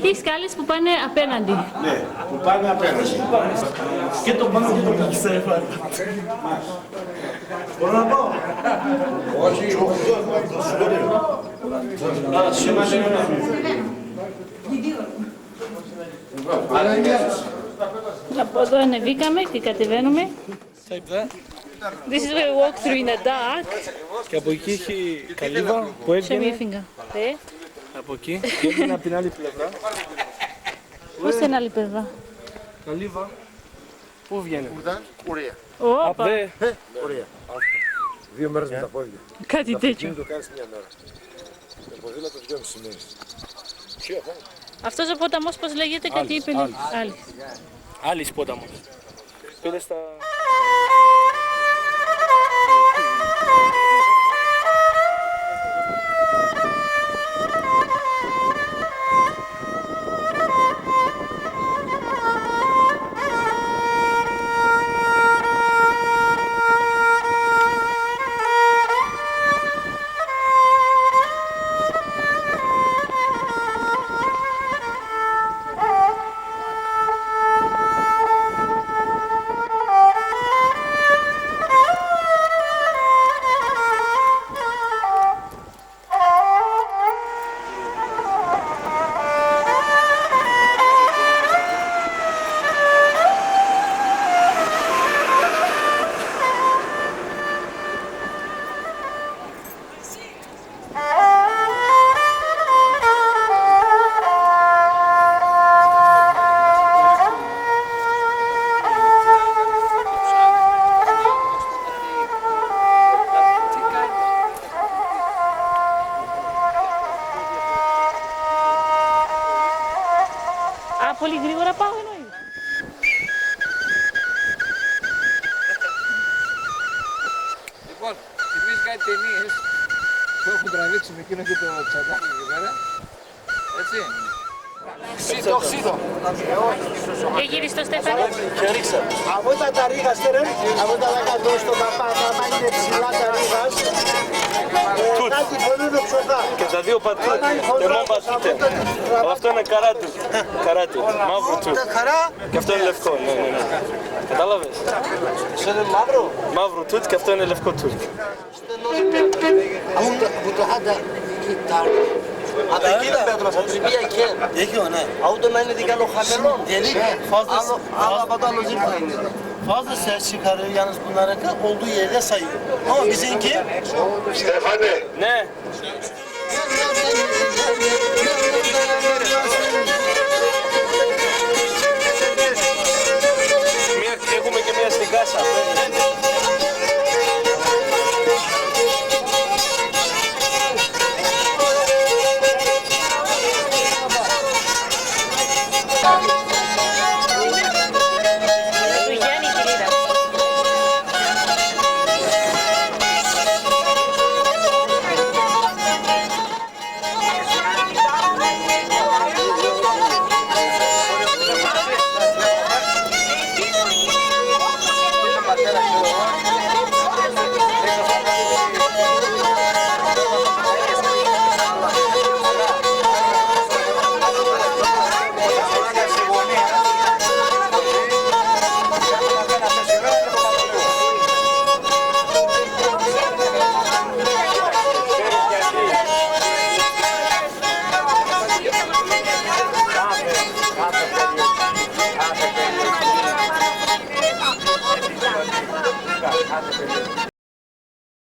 τις σκάλες που πάνε απέναντι. Ναι, που πάνε απέναντι. Και το πάνω και το κάτω. Μπορώ να πάω. Όχι, Από εδώ ανεβήκαμε και κατεβαίνουμε. This is where we walk through in the dark. Και από εκεί έχει καλύβα που έβγαινε. Από εκεί και έβγαινε από την άλλη πλευρά. Πώς στην άλλη πλευρά. Καλύβα. Πού βγαίνει. Όπα, Ωραία. 2 μέρες με τα πόδια. κάτι τέτοιο. Το κάνεις μια μέρα. Με ποδήλατο 2,5 μέρες. Αυτός ο ποταμός πώς λέγεται, κάτι είπε. Άλλη. Άλλης πόταμος. Πήρε στα... Πολύ γρήγορα πάω εννοεί. Λοιπόν, θυμίζει κάτι ταινίες που έχουν τραβήξει με εκείνο και το τσαντάκι εκεί πέρα. Έτσι. Ξύτο. Και γύρισε το Στέφανο. Και ρίξα. Από τα ρίγα στέρεν, από τα κάτω στο παπάτα, είναι ψηλά τα ρίγας. Κάτι πολύ ψωδά. Και τα δύο πατούτ, τεμό πατούτε. Αυτό είναι καράτι. Καράτι, μαύρο τούτ. Και αυτό είναι λευκό, ναι. Κατάλαβες. Αυτό είναι μαύρο. Μαύρο τούτ και αυτό είναι λευκό τούτ. Από το χάντα, κοιτάρ. Από εκεί είναι πέτρος, από την μία εκεί. Έχει, ναι. Αυτό να είναι δικαλό χαμηλό. Άλλο από το άλλο ζήτημα είναι. Fazla ses çıkarıyor yalnız bunların olduğu yerde sayıyor. Ama bizimki Στέφανε, Ναι.